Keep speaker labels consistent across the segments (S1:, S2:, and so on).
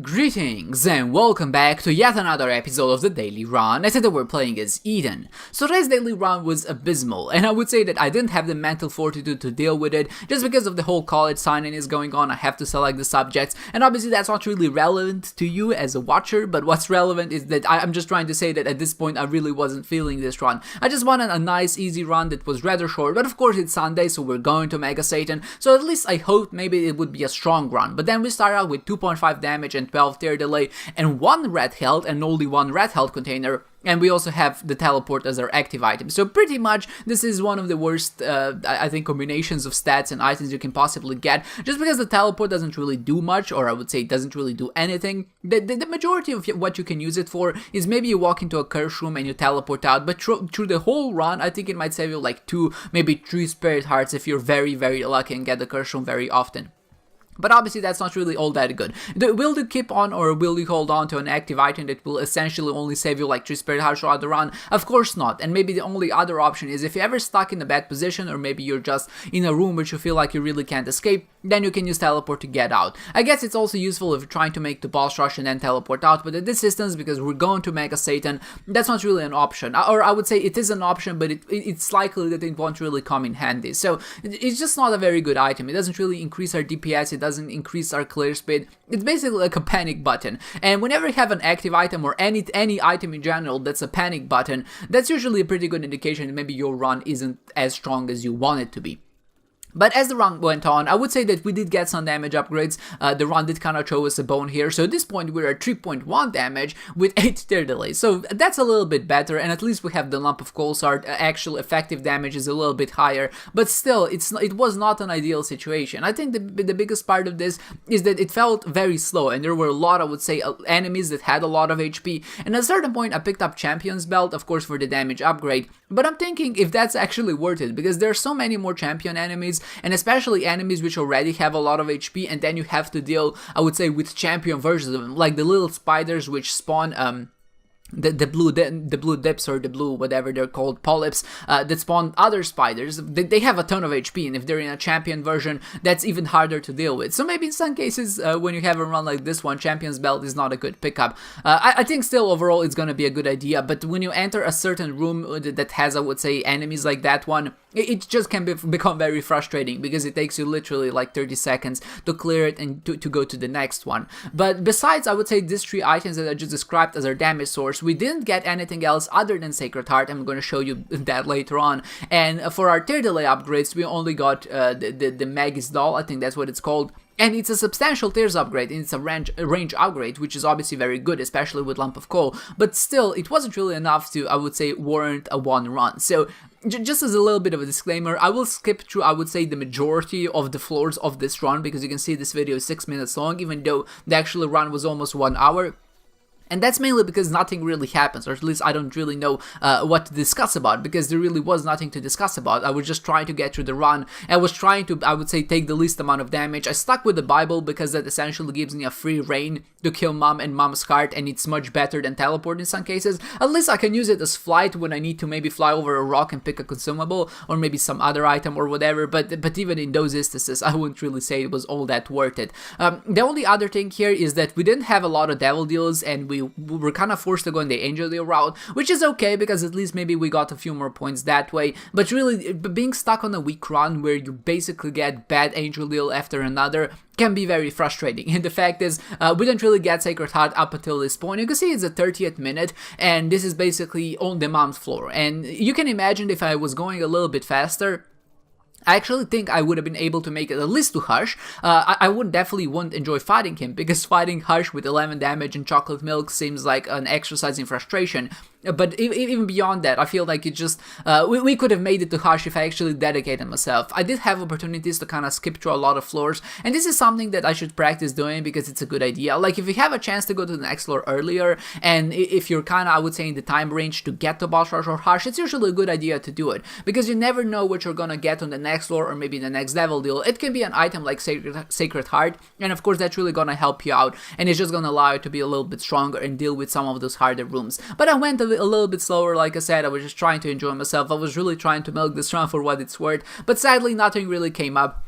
S1: Greetings and welcome back to yet another episode of the Daily Run, and today we're playing as Eden. So today's Daily Run was abysmal, and I would say that I didn't have the mental fortitude to deal with it, just because of the whole college sign-in is going on. I have to select the subjects, and obviously that's not really relevant to you as a watcher, but what's relevant is that I'm just trying to say that at this point I really wasn't feeling this run. I just wanted a nice easy run that was rather short, but of course it's Sunday, so we're going to Mega Satan, so at least I hoped maybe it would be a strong run. But then we start out with 2.5 damage and 12 tear delay and 1 red health and only 1 red health container, and we also have the teleport as our active item. So pretty much this is one of the worst I think combinations of stats and items you can possibly get, just because the teleport doesn't really do much, or I would say it doesn't really do anything. The majority of what you can use it for is maybe you walk into a curse room and you teleport out, but through the whole run I think it might save you like 2, maybe 3 spirit hearts if you're very lucky and get the curse room very often. But obviously that's not really all that good. Will you keep on, or will you hold on to an active item that will essentially only save you like 3 spirit hearts throughout the run? Of course not. And maybe the only other option is if you're ever stuck in a bad position, or maybe you're just in a room which you feel like you really can't escape, then you can use teleport to get out. I guess it's also useful if you're trying to make the boss rush and then teleport out, but at this distance, because we're going to Mega Satan, that's not really an option. Or I would say it is an option, but it's likely that it won't really come in handy. So it's just not a very good item. It doesn't really increase our DPS, it doesn't increase our clear speed. It's basically like a panic button, and whenever you have an active item or any item in general that's a panic button, that's usually a pretty good indication that maybe your run isn't as strong as you want it to be. But as the run went on, I would say that we did get some damage upgrades. The run did kind of show us a bone here, so at this point we're at 3.1 damage with 8 tear delay, so that's a little bit better, and at least we have the lump of coal sard. Actual effective damage is a little bit higher, but still it was not an ideal situation. I think the biggest part of this is that it felt very slow, and there were a lot, I would say, enemies that had a lot of HP, and at a certain point I picked up Champion's Belt, of course for the damage upgrade, but I'm thinking if that's actually worth it, because there are so many more champion enemies, and especially enemies which already have a lot of HP, and then you have to deal, I would say, with champion versions of them, like the little spiders which spawn the blue dips, or the blue whatever they're called, polyps, that spawn other spiders. They have a ton of HP, and if they're in a champion version, that's even harder to deal with. So maybe in some cases, when you have a run like this one, Champion's Belt is not a good pickup. I think still overall it's gonna be a good idea, but when you enter a certain room that has, I would say, enemies like that one, it just can become very frustrating, because it takes you literally like 30 seconds to clear it and to go to the next one. But besides, I would say, these 3 items that I just described as our damage source, we didn't get anything else other than Sacred Heart. I'm going to show you that later on. And for our tear delay upgrades, we only got the Maggie's Doll, I think that's what it's called. And it's a substantial tears upgrade, and it's a range upgrade, which is obviously very good, especially with Lump of Coal. But still, it wasn't really enough to, I would say, warrant a 1 run. So just as a little bit of a disclaimer, I will skip through, I would say, the majority of the floors of this run, because you can see this video is 6 minutes long, even though the actual run was almost 1 hour. And that's mainly because nothing really happens, or at least I don't really know what to discuss about, because there really was nothing to discuss about. I was just trying to get through the run. I was trying to, I would say, take the least amount of damage. I stuck with the Bible because that essentially gives me a free reign to kill Mom and Mom's cart, and it's much better than teleport in some cases. At least I can use it as flight when I need to maybe fly over a rock and pick a consumable, or maybe some other item or whatever, but even in those instances, I wouldn't really say it was all that worth it. The only other thing here is that we didn't have a lot of devil deals, and we were kind of forced to go in the angel deal route, which is okay, because at least maybe we got a few more points that way. But really, being stuck on a weak run where you basically get bad angel deal after another can be very frustrating. And the fact is, we didn't really get Sacred Heart up until this point. You can see it's the 30th minute, and this is basically on the Mom's floor. And you can imagine if I was going a little bit faster, I actually think I would have been able to make it at least to Hush. I would definitely wouldn't enjoy fighting him, because fighting Hush with 11 damage and chocolate milk seems like an exercise in frustration. But even beyond that, I feel like it just, we could have made it to Hush if I actually dedicated myself. I did have opportunities to kind of skip through a lot of floors, and this is something that I should practice doing, because it's a good idea. Like, if you have a chance to go to the next floor earlier, and if you're kind of, I would say, in the time range to get to Boss Rush or Hush, it's usually a good idea to do it, because you never know what you're gonna get on the next floor, or maybe the next devil deal. It can be an item like Sacred Heart, and of course that's really gonna help you out, and it's just gonna allow you to be a little bit stronger and deal with some of those harder rooms. But I went a little bit slower, like I said. I was just trying to enjoy myself. I was really trying to milk this run for what it's worth, but sadly nothing really came up.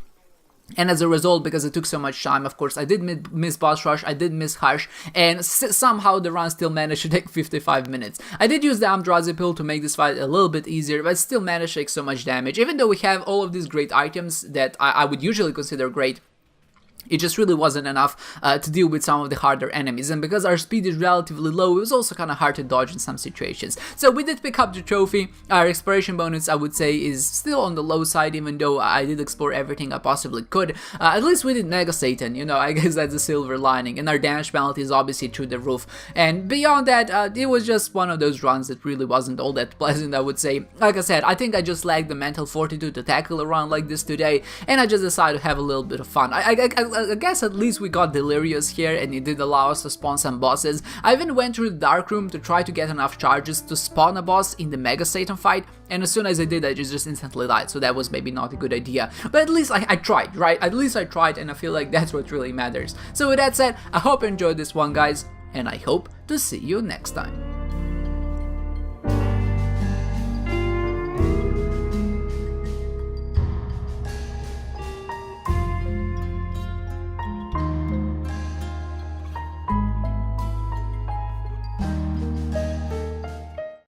S1: And as a result, because it took so much time, of course, I did miss boss rush, I did miss Harsh, and somehow the run still managed to take 55 minutes. I did use the Amdrazi pill to make this fight a little bit easier, but still managed to take so much damage. Even though we have all of these great items that I would usually consider great, it just really wasn't enough to deal with some of the harder enemies, and because our speed is relatively low, it was also kind of hard to dodge in some situations. So we did pick up the trophy. Our exploration bonus, I would say, is still on the low side, even though I did explore everything I possibly could. At least we did Mega Satan, you know, I guess that's a silver lining, and our damage penalty is obviously through the roof. And beyond that, it was just one of those runs that really wasn't all that pleasant, I would say. Like I said, I think I just lacked the mental fortitude to tackle a run like this today, and I just decided to have a little bit of fun. I guess at least we got Delirious here, and it did allow us to spawn some bosses. I even went through the Dark Room to try to get enough charges to spawn a boss in the Mega Satan fight, and as soon as I did, I just instantly died, so that was maybe not a good idea. But at least I tried, right? At least I tried, and I feel like that's what really matters. So with that said, I hope you enjoyed this one, guys, and I hope to see you next time.